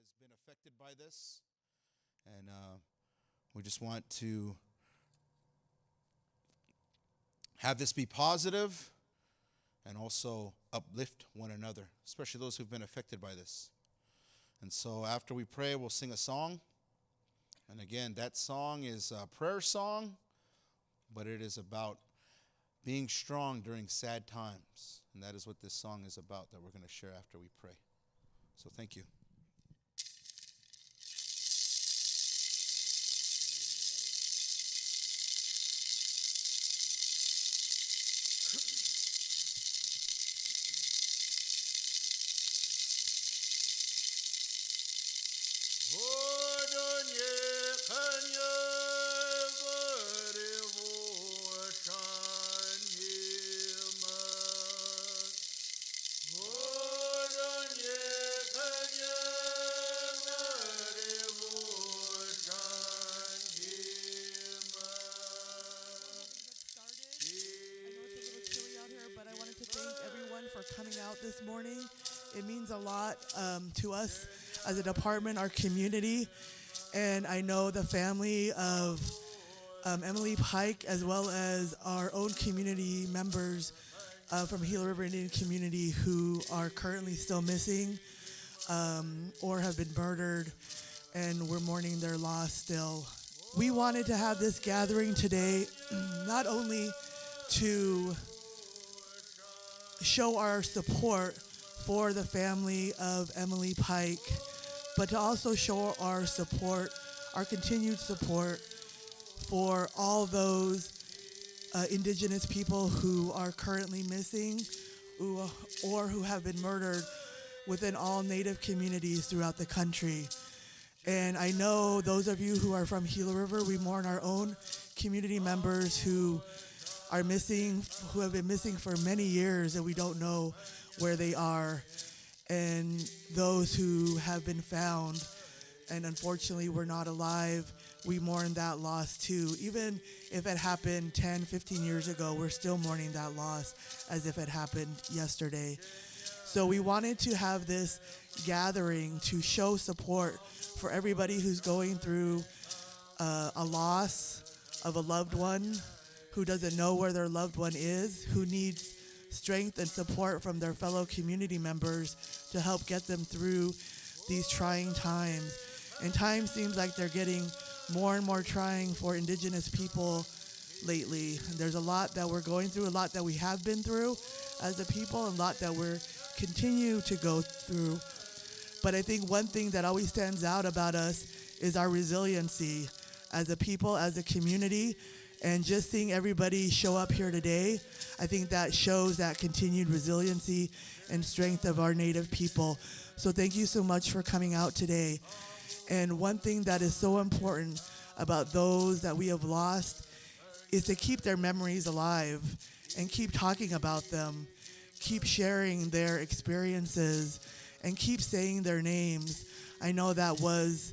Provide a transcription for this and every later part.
has been affected by this. And we just want to have this be positive and also uplift one another, especially those who've been affected by this. And so after we pray, we'll sing a song. And again, that song is a prayer song, but it is about being strong during sad times. And that is what this song is about that we're going to share after we pray. So thank you. Coming out this morning. It means a lot to us as a department, our community, and I know the family of Emily Pike, as well as our own community members from Gila River Indian community who are currently still missing or have been murdered, and we're mourning their loss still. We wanted to have this gathering today not only to show our support for the family of Emily Pike, but to also show our support, our continued support for all those indigenous people who are currently missing or who have been murdered within all Native communities throughout the country. And I know those of you who are from Gila River, we mourn our own community members who are missing, who have been missing for many years, and we don't know where they are, and those who have been found and unfortunately were not alive. We mourn that loss too. Even if it happened 10, 15 years ago, we're still mourning that loss as if it happened yesterday. So we wanted to have this gathering to show support for everybody who's going through a loss of a loved one, who doesn't know where their loved one is, who needs strength and support from their fellow community members to help get them through these trying times. And time seems like they're getting more and more trying for Indigenous people lately. And there's a lot that we're going through, a lot that we have been through as a people, and a lot that we're continue to go through. But I think one thing that always stands out about us is our resiliency as a people, as a community. And just seeing everybody show up here today, I think that shows that continued resiliency and strength of our Native people. So thank you so much for coming out today. And one thing that is so important about those that we have lost is to keep their memories alive and keep talking about them, keep sharing their experiences, and keep saying their names. I know that was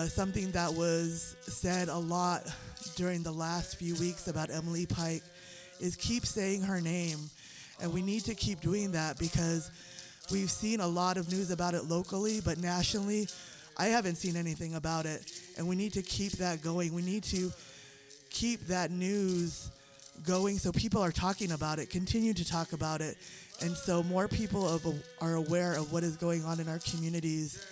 something that was said a lot during the last few weeks about Emily Pike, is keep saying her name. And we need to keep doing that because we've seen a lot of news about it locally, but nationally, I haven't seen anything about it. And we need to keep that going. We need to keep that news going so people are talking about it, continue to talk about it. And so more people are aware of what is going on in our communities.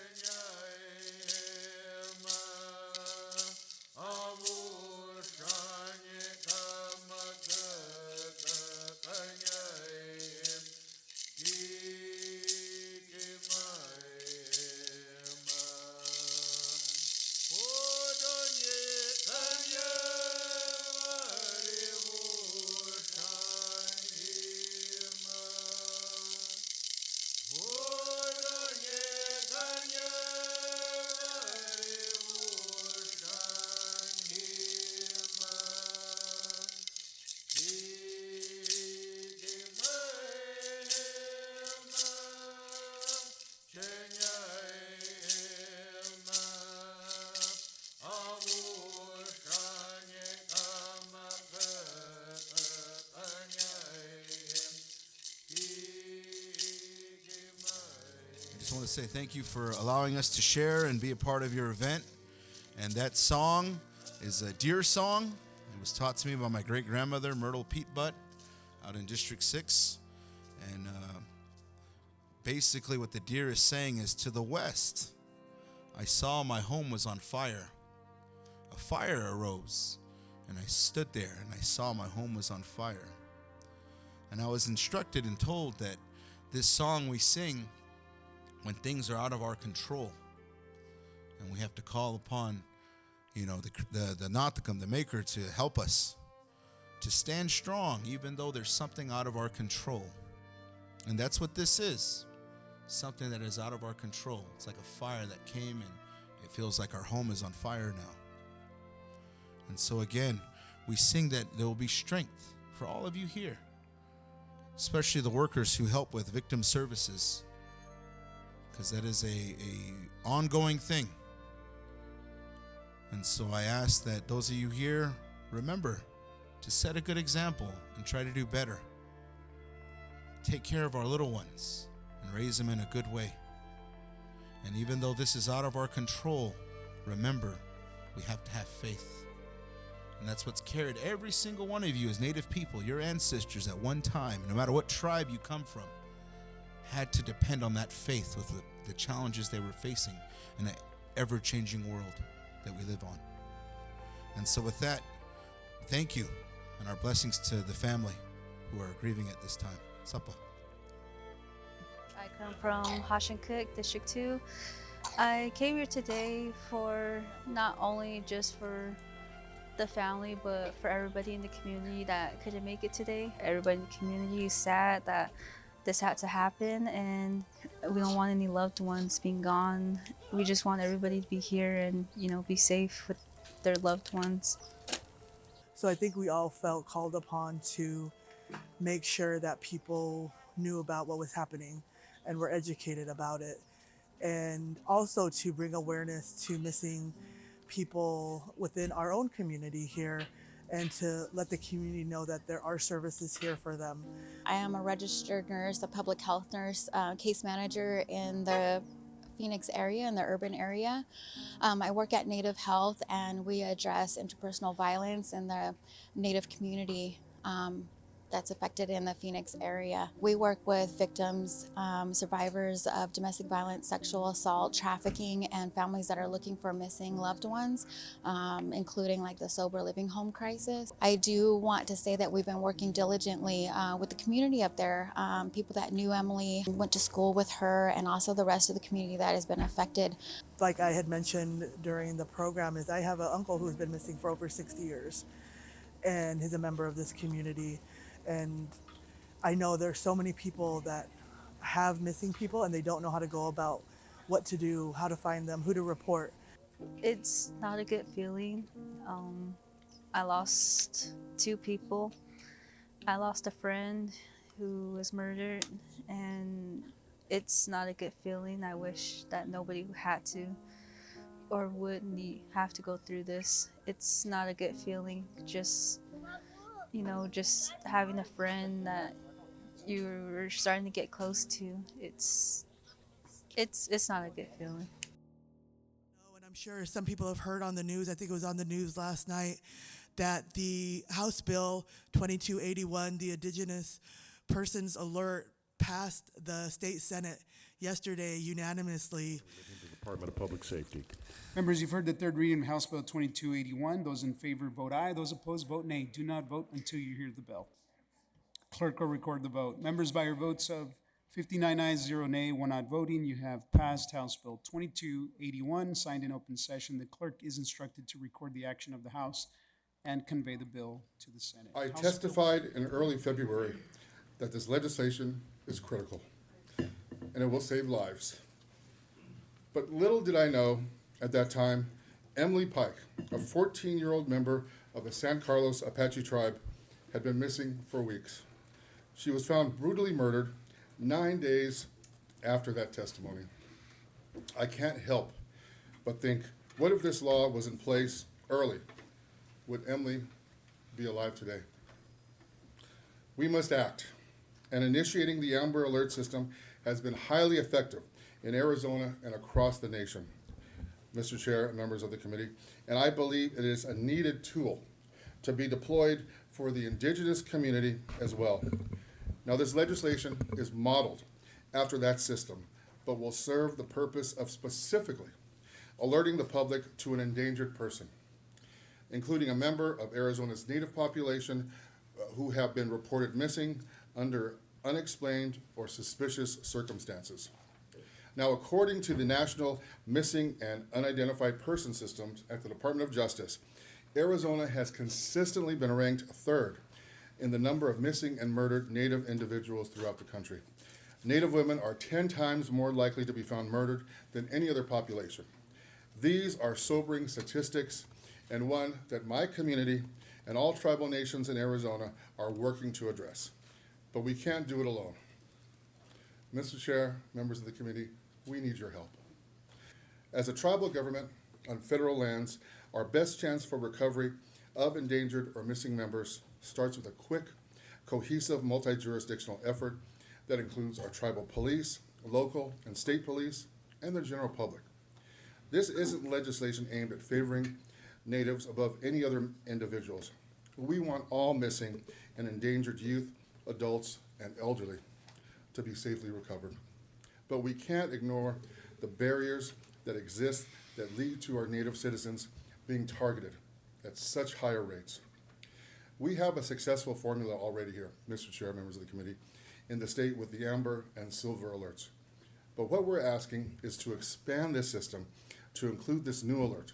Yeah. Just want to say thank you for allowing us to share and be a part of your event. And that song is a deer song. It was taught to me by my great grandmother, Myrtle Peatbutt, out in District 6. And basically, what the deer is saying is, to the west, I saw my home was on fire. A fire arose, and I stood there, and I saw my home was on fire. And I was instructed and told that this song we sing when things are out of our control, and we have to call upon, the Natakam, the Maker, to help us to stand strong, even though there's something out of our control. And that's what this is. Something that is out of our control. It's like a fire that came, and it feels like our home is on fire now. And so again, we sing that there will be strength for all of you here, especially the workers who help with victim services, because that is a ongoing thing. And so I ask that those of you here remember to set a good example and try to do better. Take care of our little ones and raise them in a good way. And even though this is out of our control, remember, we have to have faith. And that's what's carried every single one of you as Native people. Your ancestors at one time, no matter what tribe you come from, had to depend on that faith with the challenges they were facing in an ever-changing world that we live on. And so with that, thank you, and our blessings to the family who are grieving at this time. Sapa. I come from Hashancook, District 2. I came here today for not only just for the family, but for everybody in the community that couldn't make it today. Everybody in the community is sad that this had to happen, and we don't want any loved ones being gone. We just want everybody to be here and, be safe with their loved ones. So I think we all felt called upon to make sure that people knew about what was happening and were educated about it, and also to bring awareness to missing people within our own community here, and to let the community know that there are services here for them. I am a registered nurse, a public health nurse, case manager in the Phoenix area, in the urban area. I work at Native Health, and we address interpersonal violence in the Native community that's affected in the Phoenix area. We work with victims, survivors of domestic violence, sexual assault, trafficking, and families that are looking for missing loved ones, including like the sober living home crisis. I do want to say that we've been working diligently with the community up there, people that knew Emily, went to school with her, and also the rest of the community that has been affected. Like I had mentioned during the program, is I have an uncle who's been missing for over 60 years, and he's a member of this community. And I know there's so many people that have missing people, and they don't know how to go about what to do, how to find them, who to report. It's not a good feeling. I lost 2 people. I lost a friend who was murdered, and it's not a good feeling. I wish that nobody had to or would have to go through this. It's not a good feeling. Just having a friend that you're starting to get close to, it's not a good feeling. And I'm sure some people have heard on the news, I think it was on the news last night, that the House Bill 2281, the Indigenous Persons Alert, passed the state Senate yesterday unanimously. The Department of Public Safety. Members, you've heard the third reading of House Bill 2281. Those in favor vote aye. Those opposed vote nay. Do not vote until you hear the bell. Clerk will record the vote. Members, by your votes of 59 ayes, 0 nay, 1 not voting, you have passed House Bill 2281, signed in open session. The clerk is instructed to record the action of the House and convey the bill to the Senate. I House testified in early February that this legislation is critical and it will save lives. But little did I know at that time, Emily Pike, a 14-year-old member of the San Carlos Apache tribe, had been missing for weeks. She was found brutally murdered 9 days after that testimony. I can't help but think, what if this law was in place early? Would Emily be alive today? We must act, and initiating the Amber Alert system has been highly effective in Arizona and across the nation, Mr. Chair and members of the committee, and I believe it is a needed tool to be deployed for the indigenous community as well. Now, this legislation is modeled after that system, but will serve the purpose of specifically alerting the public to an endangered person, including a member of Arizona's native population who have been reported missing under unexplained or suspicious circumstances. Now, according to the National Missing and Unidentified Person Systems at the Department of Justice, Arizona has consistently been ranked third in the number of missing and murdered Native individuals throughout the country. Native women are 10 times more likely to be found murdered than any other population. These are sobering statistics, and one that my community and all tribal nations in Arizona are working to address. But we can't do it alone. Mr. Chair, members of the committee, we need your help. As a tribal government on federal lands, our best chance for recovery of endangered or missing members starts with a quick, cohesive, multi-jurisdictional effort that includes our tribal police, local and state police, and the general public. This isn't legislation aimed at favoring Natives above any other individuals. We want all missing and endangered youth, adults, and elderly to be safely recovered. But we can't ignore the barriers that exist that lead to our Native citizens being targeted at such higher rates. We have a successful formula already here, Mr. Chair, members of the committee, in the state with the amber and silver alerts. But what we're asking is to expand this system to include this new alert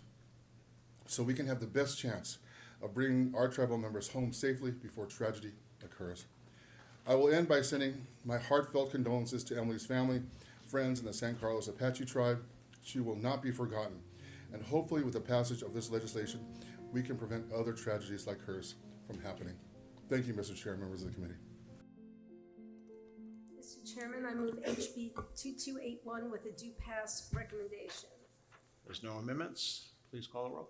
so we can have the best chance of bringing our tribal members home safely before tragedy occurs. I will end by sending my heartfelt condolences to Emily's family, friends in the San Carlos Apache tribe. She will not be forgotten. And hopefully with the passage of this legislation, we can prevent other tragedies like hers from happening. Thank you, Mr. Chair, members of the committee. Mr. Chairman, I move HB 2281 with a due pass recommendation. There's no amendments. Please call the roll.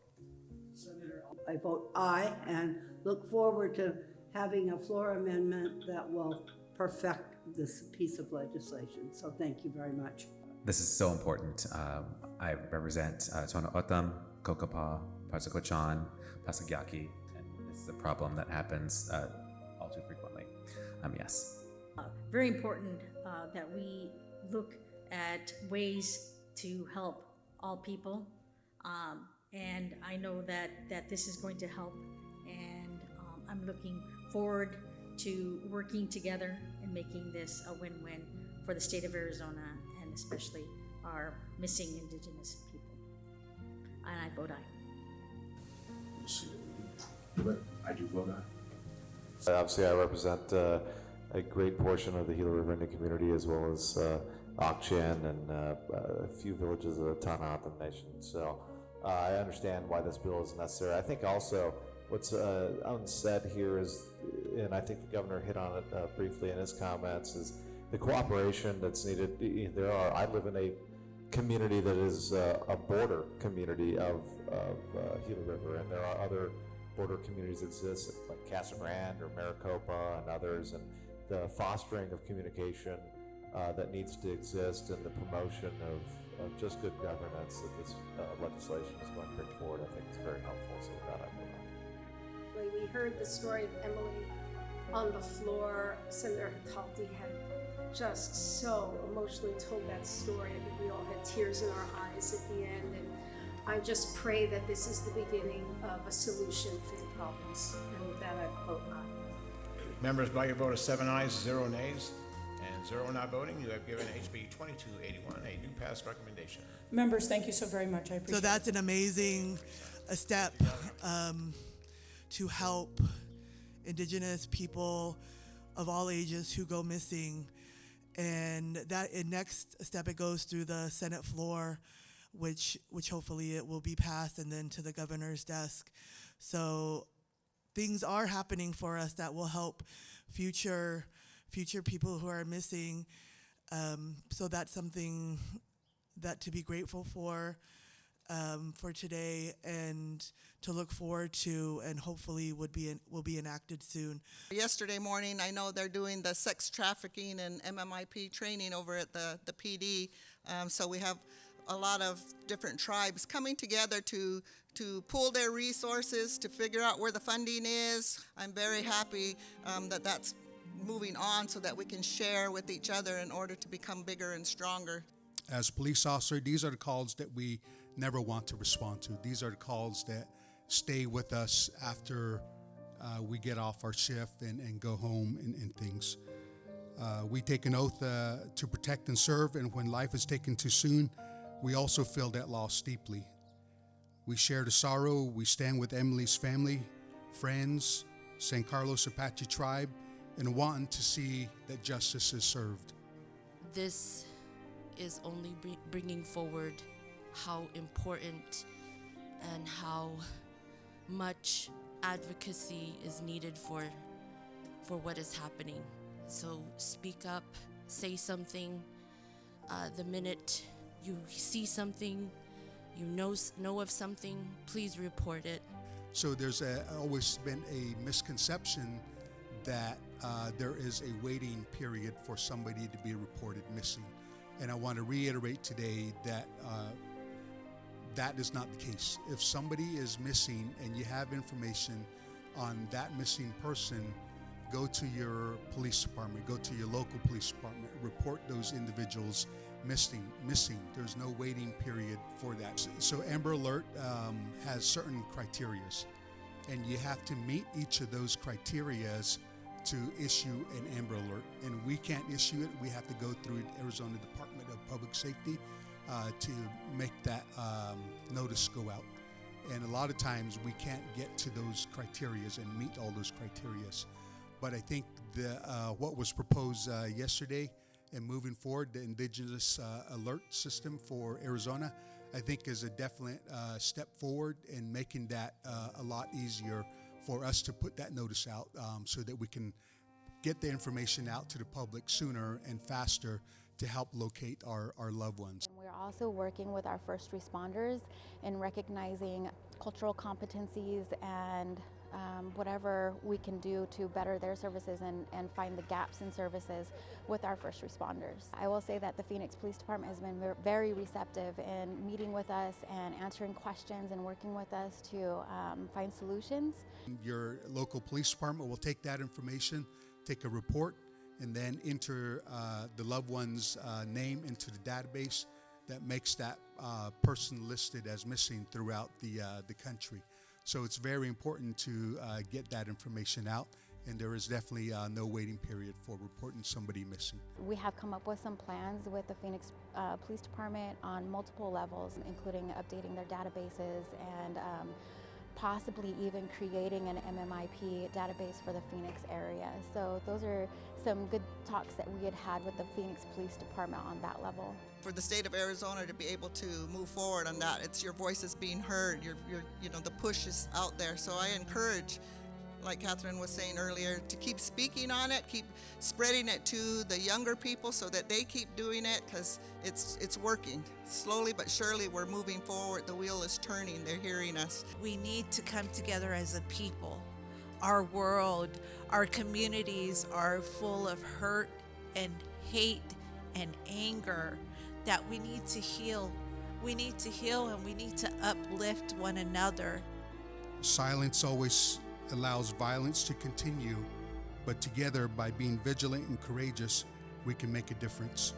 I vote aye and look forward to having a floor amendment that will perfect this piece of legislation. So thank you very much. This is so important. I represent Tohono O'odham, Kokopah, Parsacochan, Pasagyaki, and this is a problem that happens all too frequently. Yes. Very important that we look at ways to help all people. And I know that this is going to help, and I'm looking forward to working together and making this a win-win for the state of Arizona and especially our missing indigenous people. And I vote aye. I do vote aye. Obviously, I represent a great portion of the Gila River Indian community, as well as Ak-Chin and a few villages of the Tohono O'odham Nation. So I understand why this bill is necessary. I think also what's unsaid here is, and I think the governor hit on it briefly in his comments, is the cooperation that's needed. I live in a community that is a border community of Gila River, and there are other border communities that exist like Casa Grande or Maricopa and others, and the fostering of communication that needs to exist and the promotion of just good governance that this legislation is going to bring forward, I think is very helpful. So with that, I vote aye. We heard the story of Emily on the floor. Senator Hatalti had just so emotionally told that story. I think we all had tears in our eyes at the end. And I just pray that this is the beginning of a solution for the problems. And with that, I vote aye. Members, by your vote of 7 ayes, 0 nays, and 0 not voting, you have given HB 2281 a new pass recommendation. Members, thank you so very much. I appreciate it. So that's an amazing step to help indigenous people of all ages who go missing. And that next step, it goes through the Senate floor, which hopefully it will be passed, and then to the governor's desk. So things are happening for us that will help future people who are missing. So that's something that to be grateful for. for today and to look forward to, and hopefully will be enacted soon. Yesterday morning, I know they're doing the sex trafficking and MMIP training over at the PD. So we have a lot of different tribes coming together to pool their resources, to figure out where the funding is. I'm very happy that that's moving on so that we can share with each other in order to become bigger and stronger. As police officer, these are the calls that we never want to respond to. These are the calls that stay with us after we get off our shift and go home and things. We take an oath to protect and serve, and when life is taken too soon, we also feel that loss deeply. We share the sorrow. We stand with Emily's family, friends, San Carlos Apache tribe, and wanting to see that justice is served. This is only bringing forward how important and how much advocacy is needed for what is happening. So speak up, say something. The minute you see something, you know of something, please report it. So there's always been a misconception that there is a waiting period for somebody to be reported missing. And I want to reiterate today that that is not the case. If somebody is missing and you have information on that missing person, go to your police department, go to your local police department, report those individuals missing. There's no waiting period for that. So Amber Alert has certain criterias, and you have to meet each of those criterias to issue an Amber Alert. And we can't issue it. We have to go through the Arizona Department of Public Safety to make that notice go out. And a lot of times we can't get to those criterias and meet all those criterias. But I think what was proposed yesterday and moving forward, the Indigenous Alert System for Arizona, I think is a definite step forward in making that a lot easier for us to put that notice out so that we can get the information out to the public sooner and faster to help locate our loved ones. We're also working with our first responders in recognizing cultural competencies and whatever we can do to better their services and find the gaps in services with our first responders. I will say that the Phoenix Police Department has been very receptive in meeting with us and answering questions and working with us to find solutions. Your local police department will take that information, take a report, and then enter the loved one's name into the database that makes that person listed as missing throughout the country. So it's very important to get that information out, and there is definitely no waiting period for reporting somebody missing. We have come up with some plans with the Phoenix Police Department on multiple levels, including updating their databases and possibly even creating an MMIP database for the Phoenix area. So those are some good talks that we had with the Phoenix Police Department on that level. For the state of Arizona to be able to move forward on that, it's your voice is being heard. The push is out there. So I encourage, like Catherine was saying earlier, to keep speaking on it, keep spreading it to the younger people so that they keep doing it, because it's working. Slowly but surely we're moving forward. The wheel is turning. They're hearing us. We need to come together as a people. Our world, our communities are full of hurt and hate and anger that we need to heal. We need to heal, and we need to uplift one another. Silence always allows violence to continue, but together, by being vigilant and courageous, we can make a difference.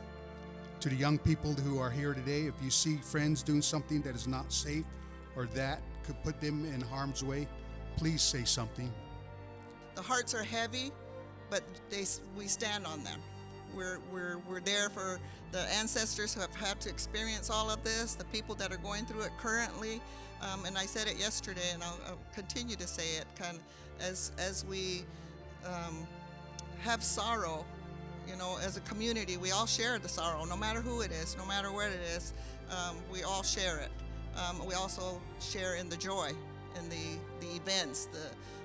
To the young people who are here today, if you see friends doing something that is not safe or that could put them in harm's way, please say something. The hearts are heavy, but we stand on them. We're there for the ancestors who have had to experience all of this, the people that are going through it currently. And I said it yesterday, and I'll continue to say it, kind of as we have sorrow, as a community, we all share the sorrow, no matter who it is, no matter where it is, we all share it. We also share in the joy, in the events,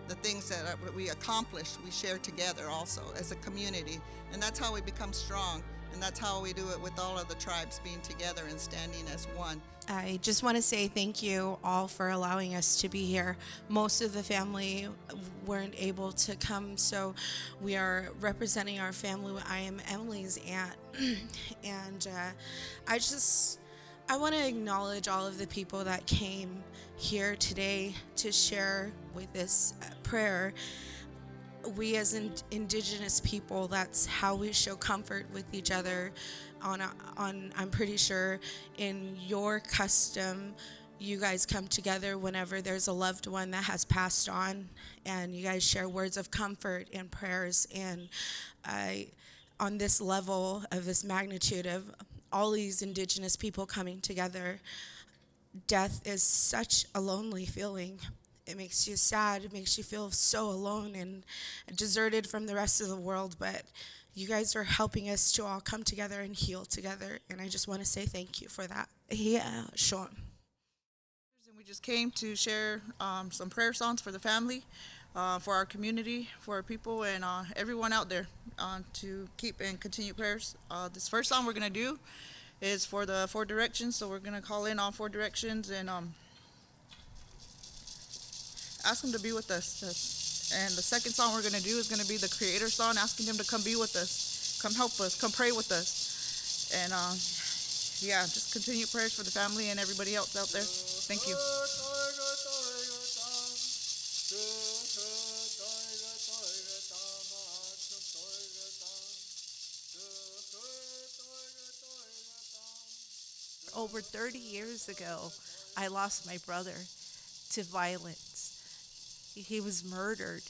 the things that we accomplish, we share together also as a community. And that's how we become strong. And that's how we do it with all of the tribes being together and standing as one. I just want to say thank you all for allowing us to be here. Most of the family weren't able to come, so we are representing our family. I am Emily's aunt, and I want to acknowledge all of the people that came here today to share with this prayer. We as indigenous people, that's how we show comfort with each other. I'm pretty sure in your custom, you guys come together whenever there's a loved one that has passed on, and you guys share words of comfort and prayers. And on this level of this magnitude of all these indigenous people coming together, death is such a lonely feeling. It makes you sad. It makes you feel so alone and deserted from the rest of the world. But you guys are helping us to all come together and heal together. And I just want to say thank you for that. Yeah, sure. We just came to share some prayer songs for the family, for our community, for our people, and everyone out there to keep and continue prayers. This first song we're going to do is for the 4 directions. So we're going to call in all 4 directions and ask them to be with us. And the second song we're going to do is going to be the Creator song, asking them to come be with us, come help us, come pray with us. And yeah, just continue prayers for the family and everybody else out there. Thank you. Over 30 years ago, I lost my brother to violence. He was murdered,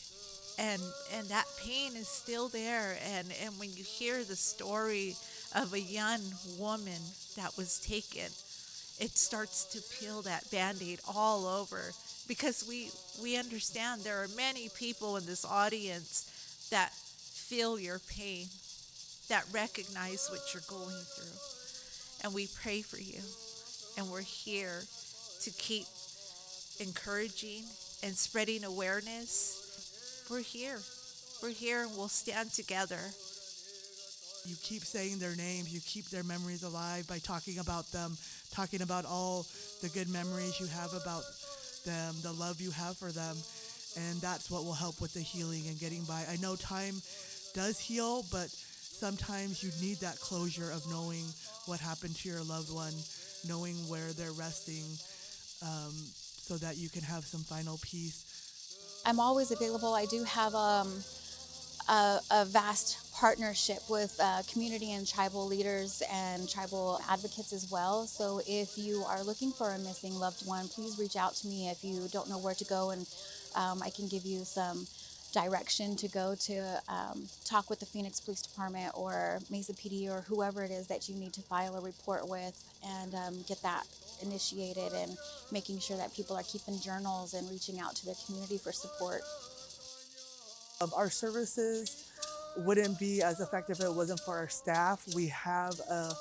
and that pain is still there. And when you hear the story of a young woman that was taken, it starts to peel that Band-Aid all over, because we understand there are many people in this audience that feel your pain, that recognize what you're going through. And we pray for you, and we're here to keep encouraging and spreading awareness. We're here, and we'll stand together. You keep saying their names, you keep their memories alive by talking about them, talking about all the good memories you have about them, the love you have for them, and that's what will help with the healing and getting by. I know time does heal, but sometimes you need that closure of knowing what happened to your loved one, knowing where they're resting, so that you can have some final peace. I'm always available. I do have a vast partnership with community and tribal leaders and tribal advocates as well. So if you are looking for a missing loved one, please reach out to me if you don't know where to go, and I can give you some direction to go to talk with the Phoenix Police Department or Mesa PD or whoever it is that you need to file a report with, and get that initiated, and making sure that people are keeping journals and reaching out to their community for support. Our services wouldn't be as effective if it wasn't for our staff. We have a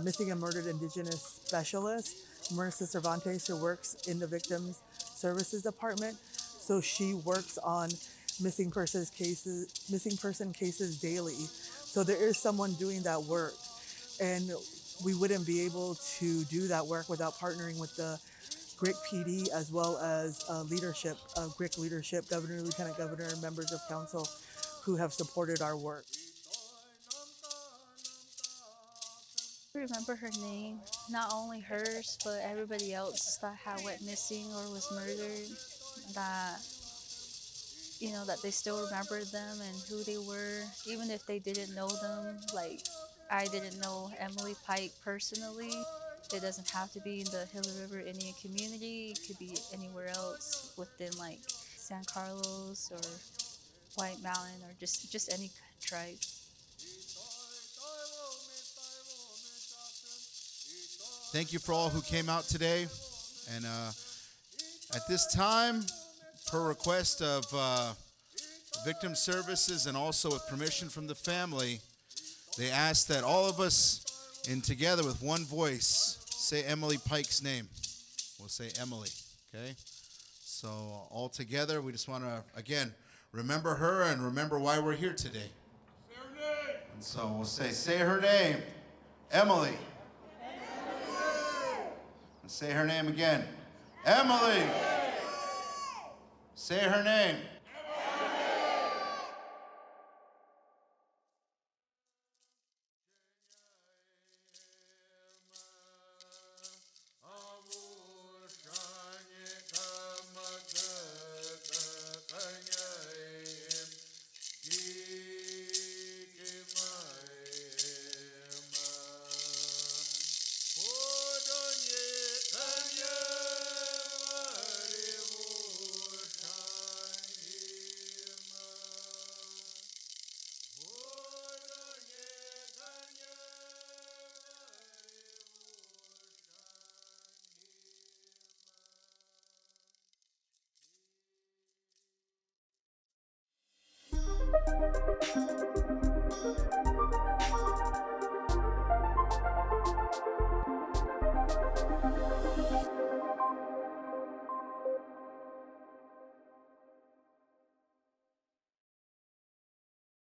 missing and murdered Indigenous specialist, Marissa Cervantes, who works in the Victims Services Department. So she works on missing person cases daily. So there is someone doing that work, and we wouldn't be able to do that work without partnering with the GRIC PD as well as leadership, GRIC leadership, governor, lieutenant governor, and members of council who have supported our work. I remember her name, not only hers, but everybody else that had went missing or was murdered, that, you know, that they still remembered them and who they were, even if they didn't know them. Like, I didn't know Emily Pike personally. It doesn't have to be in the Gila River Indian community. It could be anywhere else within, like, San Carlos or White Mountain or just any tribe. Thank you for all who came out today. And at this time, per request of Victim Services and also with permission from the family, they ask that all of us together with one voice say Emily Pike's name. We'll say Emily, okay? So all together, we just want to, again, remember her and remember why we're here today. And so we'll say her name, Emily. And say her name again, Emily. Say her name,